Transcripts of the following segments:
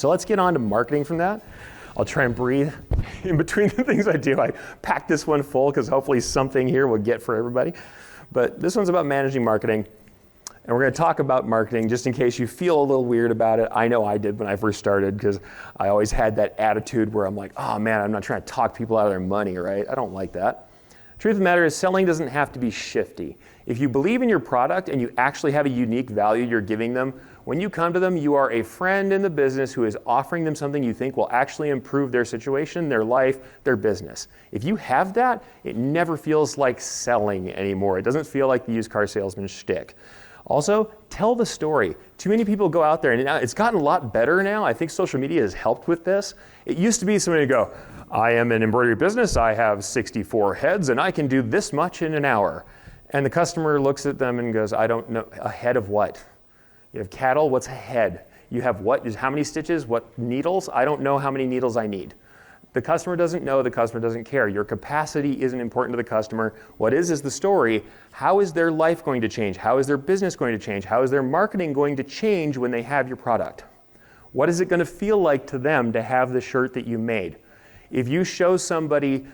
So let's get on to marketing from that. I'll try and breathe in between the things I do. I packed this one full because hopefully something here will get for everybody. But this one's about managing marketing. And we're going to talk about marketing just in case you feel a little weird about it. I know I did when I first started because I always had that attitude where I'm like, oh man, I'm not trying to talk people out of their money, right? I don't like that. Truth of the matter is selling doesn't have to be shifty. If you believe in your product and you actually have a unique value you're giving them, when you come to them, you are a friend in the business who is offering them something you think will actually improve their situation, their life, their business. If you have that, it never feels like selling anymore. It doesn't feel like the used car salesman shtick. Also, tell the story. Too many people go out there, and it's gotten a lot better now. I think social media has helped with this. It used to be somebody to go, I am an embroidery business, I have 64 heads, and I can do this much in an hour. And the customer looks at them and goes, I don't know, a head of what? You have cattle, what's a head? You have what? How many stitches? What needles? I don't know how many needles I need. The customer doesn't know, the customer doesn't care. Your capacity isn't important to the customer. What is the story. How is their life going to change? How is their business going to change? How is their marketing going to change when they have your product? What is it going to feel like to them to have the shirt that you made? If you show somebody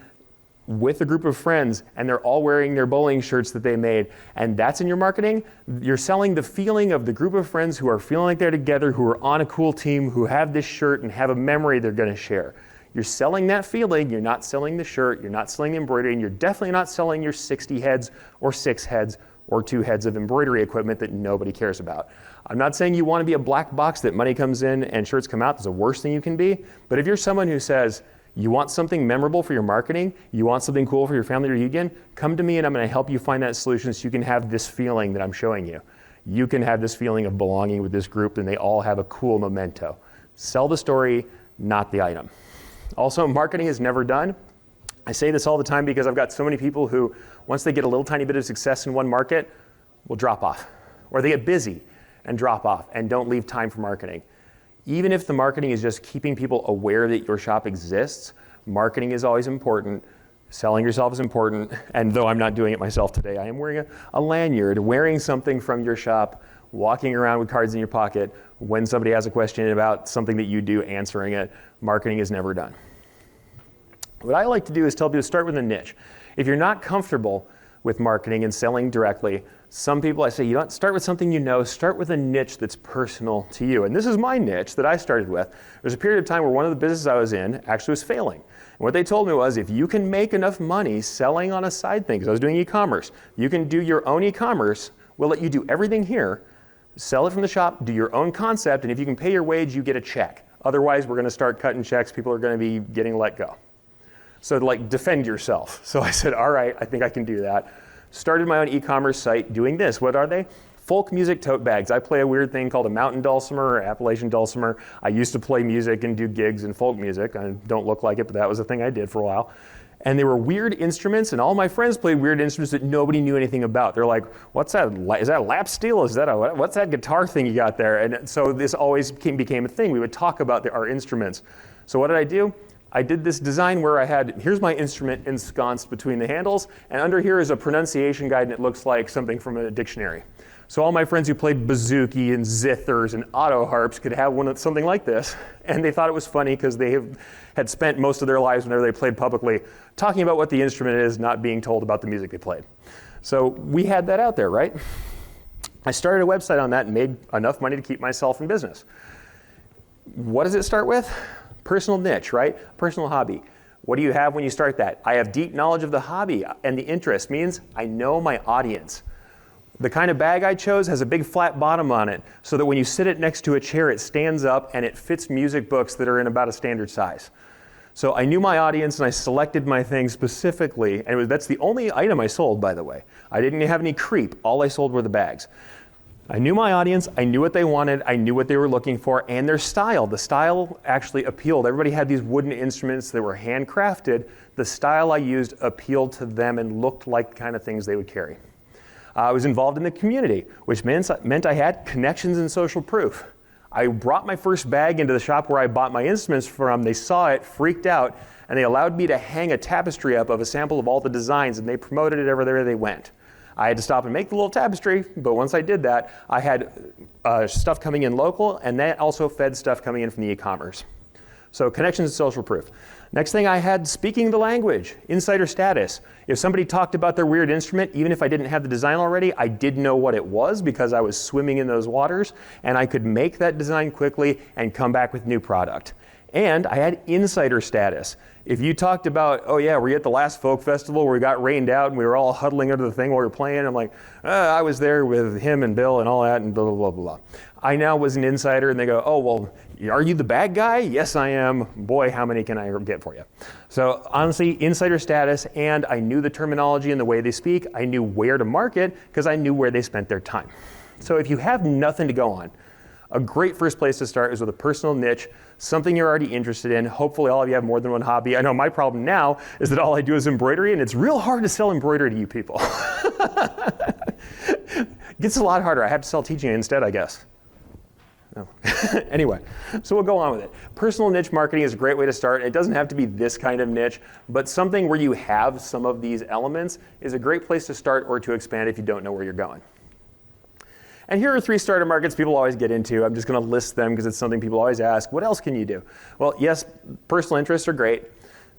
with a group of friends and they're all wearing their bowling shirts that they made, and that's in your marketing, you're selling the feeling of the group of friends who are feeling like they're together, who are on a cool team, who have this shirt and have a memory they're going to share. You're selling that feeling, you're not selling the shirt, you're not selling the embroidery, and you're definitely not selling your 60 heads or 6 heads or 2 heads of embroidery equipment that nobody cares about. I'm not saying you want to be a black box that money comes in and shirts come out. That's the worst thing you can be. But if you're someone who says, you want something memorable for your marketing, you want something cool for your family reunion, come to me and I'm going to help you find that solution so you can have this feeling that I'm showing you. You can have this feeling of belonging with this group and they all have a cool memento. Sell the story, not the item. Also, marketing is never done. I say this all the time because I've got so many people who, once they get a little tiny bit of success in one market, will drop off. Or they get busy and drop off and don't leave time for marketing. Even if the marketing is just keeping people aware that your shop exists, marketing is always important. Selling yourself is important. And though I'm not doing it myself today, I am wearing a lanyard, wearing something from your shop, walking around with cards in your pocket. When somebody has a question about something that you do, answering it. Marketing is never done. What I like to do is tell people to start with a niche. If you're not comfortable with marketing and selling directly, some people I say, you don't start with something you know, start with a niche that's personal to you. And this is my niche that I started with. There's a period of time where one of the businesses I was in actually was failing. And what they told me was, if you can make enough money selling on a side thing, because I was doing e-commerce, you can do your own e-commerce, we'll let you do everything here, sell it from the shop, do your own concept, and if you can pay your wage, you get a check. Otherwise, we're going to start cutting checks, people are going to be getting let go. So like, defend yourself. So I said, all right, I think I can do that. Started my own e-commerce site doing this. What are they? Folk music tote bags. I play a weird thing called a mountain dulcimer or Appalachian dulcimer. I used to play music and do gigs in folk music. I don't look like it, but that was a thing I did for a while. And they were weird instruments, and all my friends played weird instruments that nobody knew anything about. They're like, what's that? Is that a lap steel? Is that what's that guitar thing you got there? And so this always became a thing. We would talk about our instruments. So what did I do? I did this design where here's my instrument ensconced between the handles, and under here is a pronunciation guide, and it looks like something from a dictionary. So all my friends who played bouzouki and zithers and auto harps could have something like this, and they thought it was funny because they had spent most of their lives whenever they played publicly talking about what the instrument is, not being told about the music they played. So we had that out there, right? I started a website on that and made enough money to keep myself in business. What does it start with? Personal niche, right? Personal hobby. What do you have when you start that? I have deep knowledge of the hobby, and the interest means I know my audience. The kind of bag I chose has a big flat bottom on it so that when you sit it next to a chair, it stands up and it fits music books that are in about a standard size. So I knew my audience and I selected my thing specifically, and that's the only item I sold, by the way. I didn't have any creep. All I sold were the bags. I knew my audience, I knew what they wanted, I knew what they were looking for, and their style. The style actually appealed. Everybody had these wooden instruments that were handcrafted. The style I used appealed to them and looked like the kind of things they would carry. I was involved in the community, which meant I had connections and social proof. I brought my first bag into the shop where I bought my instruments from. They saw it, freaked out, and they allowed me to hang a tapestry up of a sample of all the designs, and they promoted it everywhere they went. I had to stop and make the little tapestry, but once I did that, I had stuff coming in local, and that also fed stuff coming in from the e-commerce. So connections and social proof. Next thing, I had speaking the language, insider status. If somebody talked about their weird instrument, even if I didn't have the design already, I did know what it was because I was swimming in those waters, and I could make that design quickly and come back with new product. And I had insider status. If you talked about, oh yeah, were you at the last folk festival where we got rained out and we were all huddling under the thing while we were playing? I'm like, I was there with him and Bill and all that and blah, blah, blah, blah. I now was an insider, and they go, oh, well, are you the bad guy? Yes, I am. Boy, how many can I get for you? So honestly, insider status, and I knew the terminology and the way they speak. I knew where to market because I knew where they spent their time. So if you have nothing to go on, a great first place to start is with a personal niche, something you're already interested in. Hopefully all of you have more than one hobby. I know my problem now is that all I do is embroidery, and it's real hard to sell embroidery to you people. It gets a lot harder. I have to sell teaching instead, I guess. No. Anyway, so we'll go on with it. Personal niche marketing is a great way to start. It doesn't have to be this kind of niche, but something where you have some of these elements is a great place to start or to expand if you don't know where you're going. And here are 3 starter markets people always get into. I'm just going to list them because it's something people always ask. What else can you do? Well, yes, personal interests are great.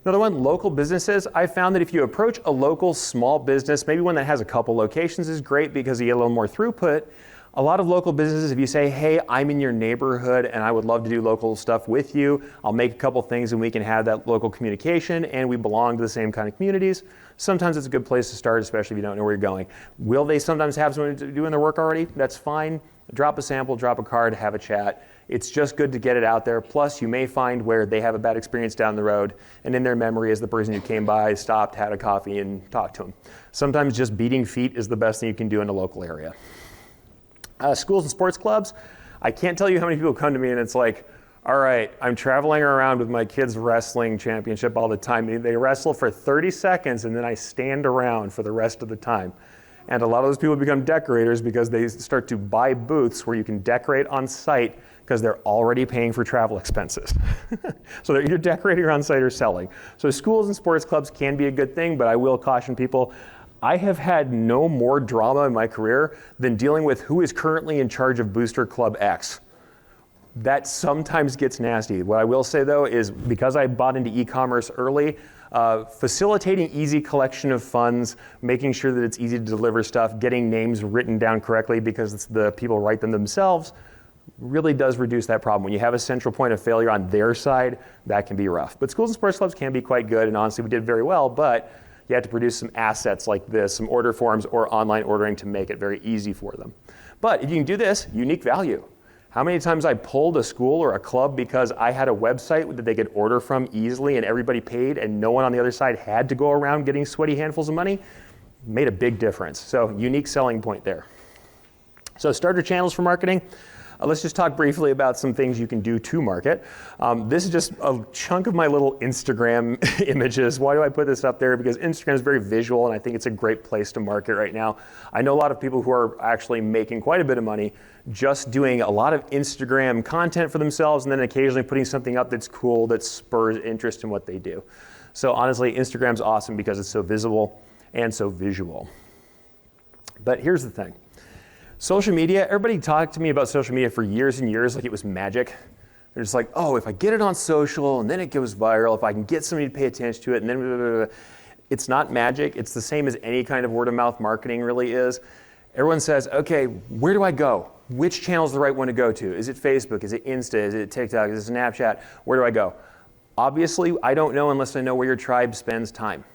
Another one, local businesses. I found that if you approach a local small business, maybe one that has a couple locations is great because you get a little more throughput. A lot of local businesses, if you say, hey, I'm in your neighborhood and I would love to do local stuff with you, I'll make a couple things and we can have that local communication and we belong to the same kind of communities. Sometimes it's a good place to start, especially if you don't know where you're going. Will they sometimes have someone doing their work already? That's fine. Drop a sample, drop a card, have a chat. It's just good to get it out there. Plus, you may find where they have a bad experience down the road, and in their memory is the person who came by, stopped, had a coffee, and talked to them. Sometimes just beating feet is the best thing you can do in a local area. Schools and sports clubs, I can't tell you how many people come to me and it's like, all right, I'm traveling around with my kids' wrestling championship all the time. They wrestle for 30 seconds and then I stand around for the rest of the time. And a lot of those people become decorators because they start to buy booths where you can decorate on site because they're already paying for travel expenses. So they're either decorating on site or selling. So schools and sports clubs can be a good thing, but I will caution people, I have had no more drama in my career than dealing with who is currently in charge of Booster Club X. That sometimes gets nasty. What I will say though is because I bought into e-commerce early, facilitating easy collection of funds, making sure that it's easy to deliver stuff, getting names written down correctly because it's the people write them themselves, really does reduce that problem. When you have a central point of failure on their side, that can be rough. But schools and sports clubs can be quite good, and honestly we did very well, but you have to produce some assets like this, some order forms or online ordering to make it very easy for them. But if you can do this, unique value. How many times I pulled a school or a club because I had a website that they could order from easily and everybody paid and no one on the other side had to go around getting sweaty handfuls of money? Made a big difference. So unique selling point there. So starter channels for marketing. Let's just talk briefly about some things you can do to market. This is just a chunk of my little Instagram images. Why do I put this up there? Because Instagram is very visual and I think it's a great place to market right now. I know a lot of people who are actually making quite a bit of money just doing a lot of Instagram content for themselves and then occasionally putting something up that's cool that spurs interest in what they do. So honestly, Instagram's awesome because it's so visible and so visual. But here's the thing. Social media, everybody talked to me about social media for years and years like it was magic. They're just like, oh, if I get it on social and then it goes viral, if I can get somebody to pay attention to it and then blah, blah, blah. It's not magic. It's the same as any kind of word of mouth marketing really is. Everyone says, okay, where do I go? Which channel is the right one to go to? Is it Facebook? Is it Insta? Is it TikTok? Is it Snapchat? Where do I go? Obviously, I don't know unless I know where your tribe spends time.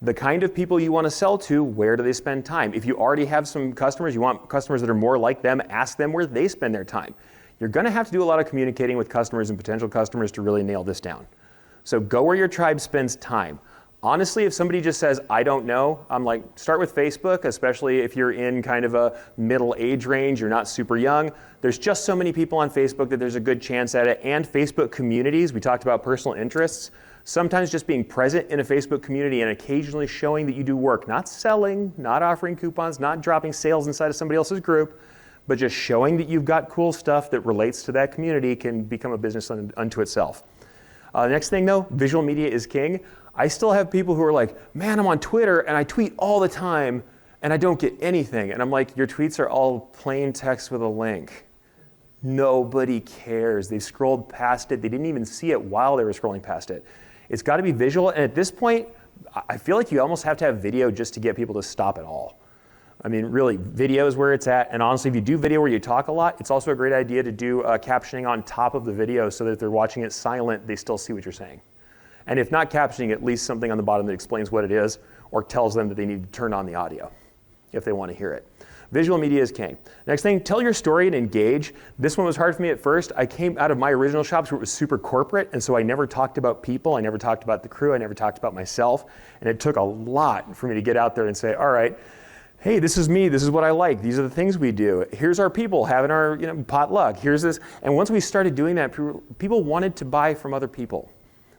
The kind of people you want to sell to, where do they spend time? If you already have some customers, you want customers that are more like them, ask them where they spend their time. You're going to have to do a lot of communicating with customers and potential customers to really nail this down. So go where your tribe spends time. Honestly, if somebody just says, I don't know, I'm like, start with Facebook, especially if you're in kind of a middle age range, you're not super young. There's just so many people on Facebook that there's a good chance at it. And Facebook communities, we talked about personal interests. Sometimes just being present in a Facebook community and occasionally showing that you do work, not selling, not offering coupons, not dropping sales inside of somebody else's group, but just showing that you've got cool stuff that relates to that community can become a business unto itself. Next thing though, visual media is king. I still have people who are like, man, I'm on Twitter and I tweet all the time and I don't get anything. And I'm like, your tweets are all plain text with a link. Nobody cares. They scrolled past it. They didn't even see it while they were scrolling past it. It's got to be visual. And at this point, I feel like you almost have to have video just to get people to stop at all. I mean, really, video is where it's at. And honestly, if you do video where you talk a lot, it's also a great idea to do captioning on top of the video so that if they're watching it silent, they still see what you're saying. And if not captioning, at least something on the bottom that explains what it is or tells them that they need to turn on the audio if they want to hear it. Visual media is king. Next thing, tell your story and engage. This one was hard for me at first. I came out of my original shops where it was super corporate, and so I never talked about people, I never talked about the crew, I never talked about myself, and it took a lot for me to get out there and say, all right, hey, this is me, this is what I like, these are the things we do. Here's our people having our potluck, here's this. And once we started doing that, people wanted to buy from other people.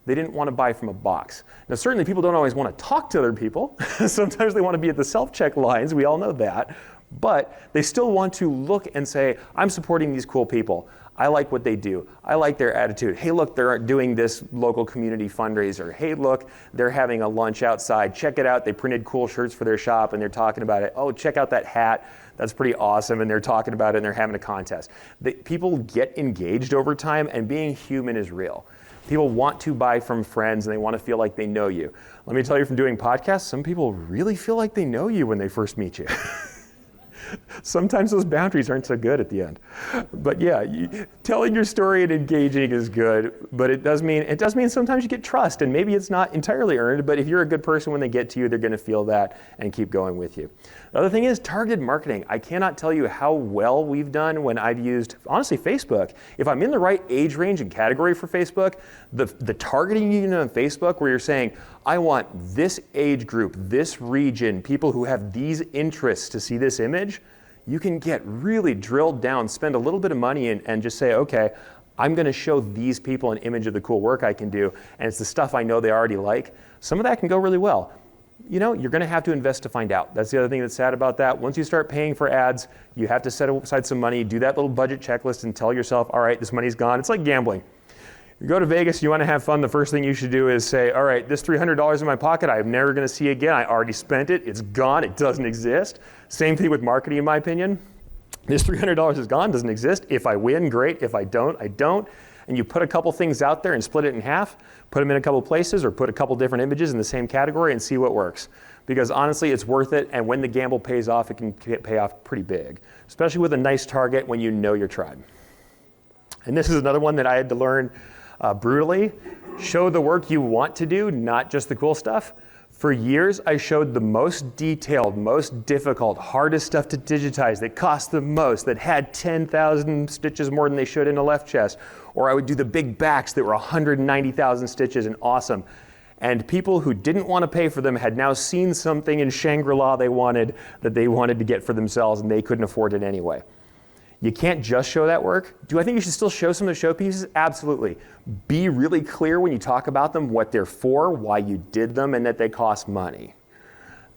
They didn't want to buy from a box. Now certainly people don't always want to talk to other people. Sometimes they want to be at the self-check lines, we all know that. But they still want to look and say, I'm supporting these cool people. I like what they do. I like their attitude. Hey, look, they're doing this local community fundraiser. Hey, look, they're having a lunch outside. Check it out. They printed cool shirts for their shop and they're talking about it. Oh, check out that hat. That's pretty awesome. And they're talking about it and they're having a contest. People get engaged over time, and being human is real. People want to buy from friends and they want to feel like they know you. Let me tell you from doing podcasts, some people really feel like they know you when they first meet you. Sometimes those boundaries aren't so good at the end. But yeah, telling your story and engaging is good, but it does mean sometimes you get trust, and maybe it's not entirely earned, but if you're a good person, when they get to you, they're gonna feel that and keep going with you. The other thing is targeted marketing. I cannot tell you how well we've done when I've used, honestly, Facebook. If I'm in the right age range and category for Facebook, the targeting you on Facebook where you're saying, I want this age group, this region, people who have these interests to see this image, you can get really drilled down, spend a little bit of money and just say, okay, I'm gonna show these people an image of the cool work I can do, and it's the stuff I know they already like. Some of that can go really well. You're gonna have to invest to find out. That's the other thing that's sad about that. Once you start paying for ads, you have to set aside some money, do that little budget checklist and tell yourself, all right, this money's gone. It's like gambling. You go to Vegas, you want to have fun, the first thing you should do is say, all right, this $300 in my pocket, I'm never going to see again. I already spent it. It's gone. It doesn't exist. Same thing with marketing, in my opinion. This $300 is gone, doesn't exist. If I win, great. If I don't, I don't. And you put a couple things out there and split it in half, put them in a couple places, or put a couple different images in the same category and see what works. Because honestly, it's worth it. And when the gamble pays off, it can pay off pretty big, especially with a nice target when you know your tribe. And this is another one that I had to learn brutally. Show the work you want to do, not just the cool stuff. For years, I showed the most detailed, most difficult, hardest stuff to digitize that cost the most, that had 10,000 stitches more than they should in a left chest. Or I would do the big backs that were 190,000 stitches and awesome. And people who didn't want to pay for them had now seen something in Shangri-La they wanted to get for themselves, and they couldn't afford it anyway. You can't just show that work. Do I think you should still show some of the showpieces? Absolutely. Be really clear when you talk about them, what they're for, why you did them, and that they cost money.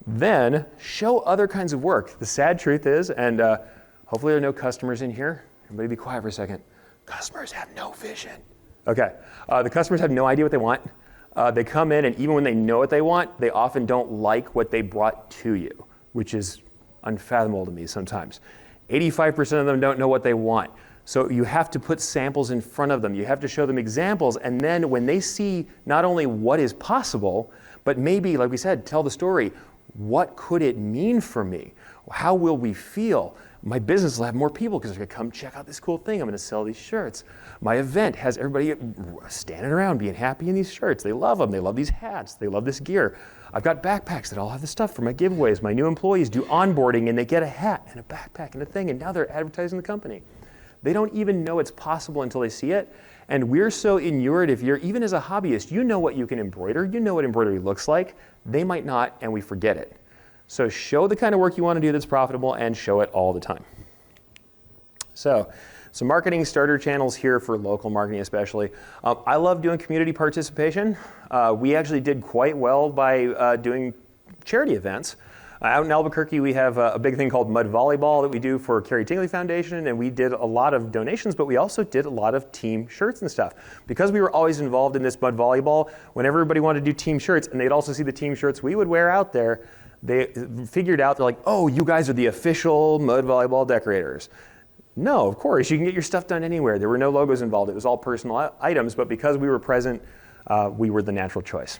Then show other kinds of work. The sad truth is, and hopefully there are no customers in here. Everybody be quiet for a second. Customers have no vision. Okay, the customers have no idea what they want. They come in, and even when they know what they want, they often don't like what they brought to you, which is unfathomable to me sometimes. 85% of them don't know what they want. So you have to put samples in front of them. You have to show them examples. And then when they see not only what is possible, but maybe, like we said, tell the story. What could it mean for me? How will we feel? My business will have more people because they're gonna come check out this cool thing. I'm gonna sell these shirts. My event has everybody standing around being happy in these shirts. They love them. They love these hats. They love this gear. I've got backpacks that all have the stuff for my giveaways. My new employees do onboarding and they get a hat and a backpack and a thing, and now they're advertising the company. They don't even know it's possible until they see it. And we're so inured, if you're, even as a hobbyist, you know what you can embroider, you know what embroidery looks like. They might not, and we forget it. So show the kind of work you want to do that's profitable and show it all the time. So some marketing starter channels here for local marketing especially. I love doing community participation. We actually did quite well by doing charity events. Out in Albuquerque, we have a big thing called mud volleyball that we do for Carrie Tingley Foundation, and we did a lot of donations, but we also did a lot of team shirts and stuff. Because we were always involved in this mud volleyball, when everybody wanted to do team shirts, and they'd also see the team shirts we would wear out there, They figured out, they're like, oh, you guys are the official mud volleyball decorators. No, of course, you can get your stuff done anywhere. There were no logos involved. It was all personal items, but because we were present, we were the natural choice.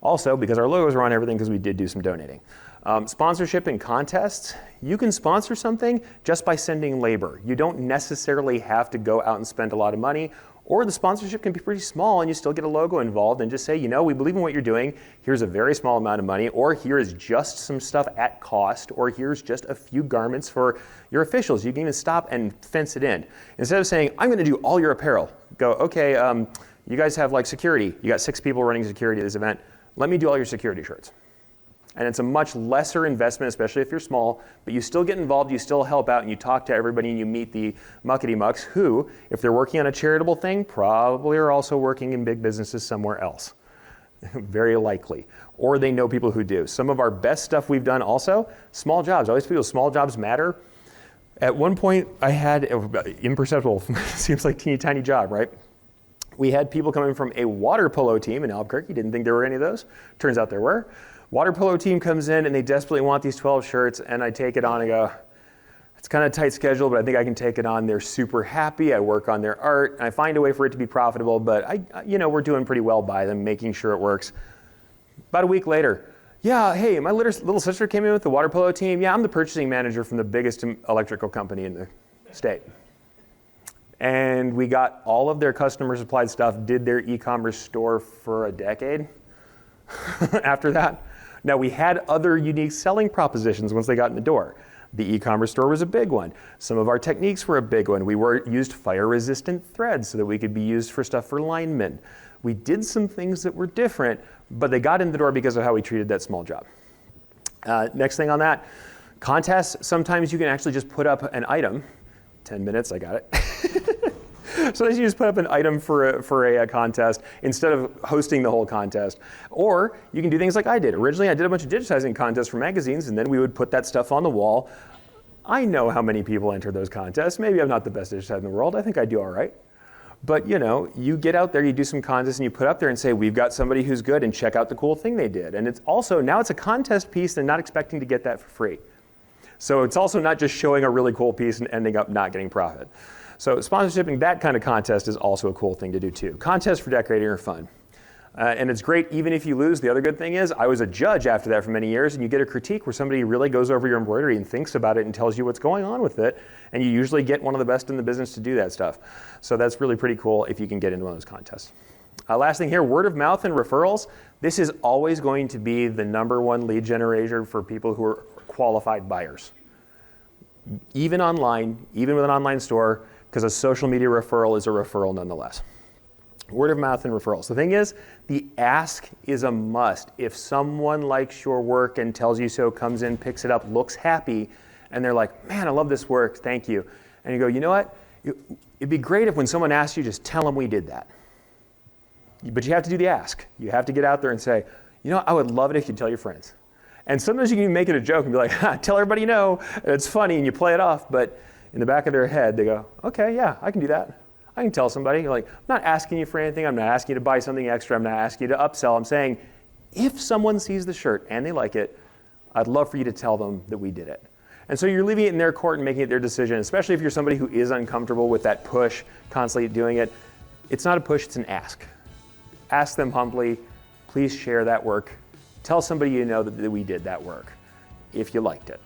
Also, because our logos were on everything, because we did do some donating. Sponsorship and contests, you can sponsor something just by sending labor. You don't necessarily have to go out and spend a lot of money, or the sponsorship can be pretty small and you still get a logo involved and just say, you know, we believe in what you're doing, here's a very small amount of money, or here is just some stuff at cost, or here's just a few garments for your officials. You can even stop and fence it in. Instead of saying, I'm gonna do all your apparel, go, okay, you guys have like security, you got 6 people running security at this event, let me do all your security shirts. And it's a much lesser investment, especially if you're small, but you still get involved, you still help out, and you talk to everybody, and you meet the muckety mucks who, if they're working on a charitable thing, probably are also working in big businesses somewhere else. Very likely. Or they know people who do. Some of our best stuff we've done also, small jobs. I always feel small jobs matter. At one point, I had, imperceptible, seems like teeny tiny job, right? We had people coming from a water polo team in Albuquerque. Didn't think there were any of those. Turns out there were. Water polo team comes in and they desperately want these 12 shirts, and I take it on and go, it's kind of a tight schedule, but I think I can take it on. They're super happy. I work on their art, and I find a way for it to be profitable, but we're doing pretty well by them, making sure it works. About a week later, yeah, hey, my little sister came in with the water polo team. Yeah, I'm the purchasing manager from the biggest electrical company in the state. And we got all of their customer supplied stuff, did their e-commerce store for a decade after that. Now, we had other unique selling propositions once they got in the door. The e-commerce store was a big one. Some of our techniques were a big one. We used fire-resistant threads so that we could be used for stuff for linemen. We did some things that were different, but they got in the door because of how we treated that small job. Next thing on that, contests, sometimes you can actually just put up an item. 10 minutes, I got it. Sometimes you just put up an item for a contest instead of hosting the whole contest. Or you can do things like I did. Originally, I did a bunch of digitizing contests for magazines, and then we would put that stuff on the wall. I know how many people enter those contests. Maybe I'm not the best digitizer in the world. I think I do all right. But you get out there, you do some contests, and you put up there and say, we've got somebody who's good, and check out the cool thing they did. And it's also, now it's a contest piece, they're not expecting to get that for free. So it's also not just showing a really cool piece and ending up not getting profit. So sponsorship in that kind of contest is also a cool thing to do too. Contests for decorating are fun. And it's great even if you lose. The other good thing is I was a judge after that for many years, and you get a critique where somebody really goes over your embroidery and thinks about it and tells you what's going on with it. And you usually get one of the best in the business to do that stuff. So that's really pretty cool if you can get into one of those contests. Last thing here, word of mouth and referrals. This is always going to be the #1 lead generator for people who are qualified buyers. Even online, even with an online store, because a social media referral is a referral nonetheless. Word of mouth and referrals. The thing is, the ask is a must. If someone likes your work and tells you so, comes in, picks it up, looks happy, and they're like, man, I love this work, thank you. And you go, you know what? It'd be great if when someone asks you, just tell them we did that. But you have to do the ask. You have to get out there and say, you know, I would love it if you tell your friends. And sometimes you can even make it a joke and be like, tell everybody you know, and it's funny, and you play it off, but in the back of their head, they go, okay, yeah, I can do that. I can tell somebody. You're like, I'm not asking you for anything. I'm not asking you to buy something extra. I'm not asking you to upsell. I'm saying, if someone sees the shirt and they like it, I'd love for you to tell them that we did it. And so you're leaving it in their court and making it their decision, especially if you're somebody who is uncomfortable with that push, constantly doing it. It's not a push, it's an ask. Ask them humbly, please share that work. Tell somebody you know that we did that work if you liked it.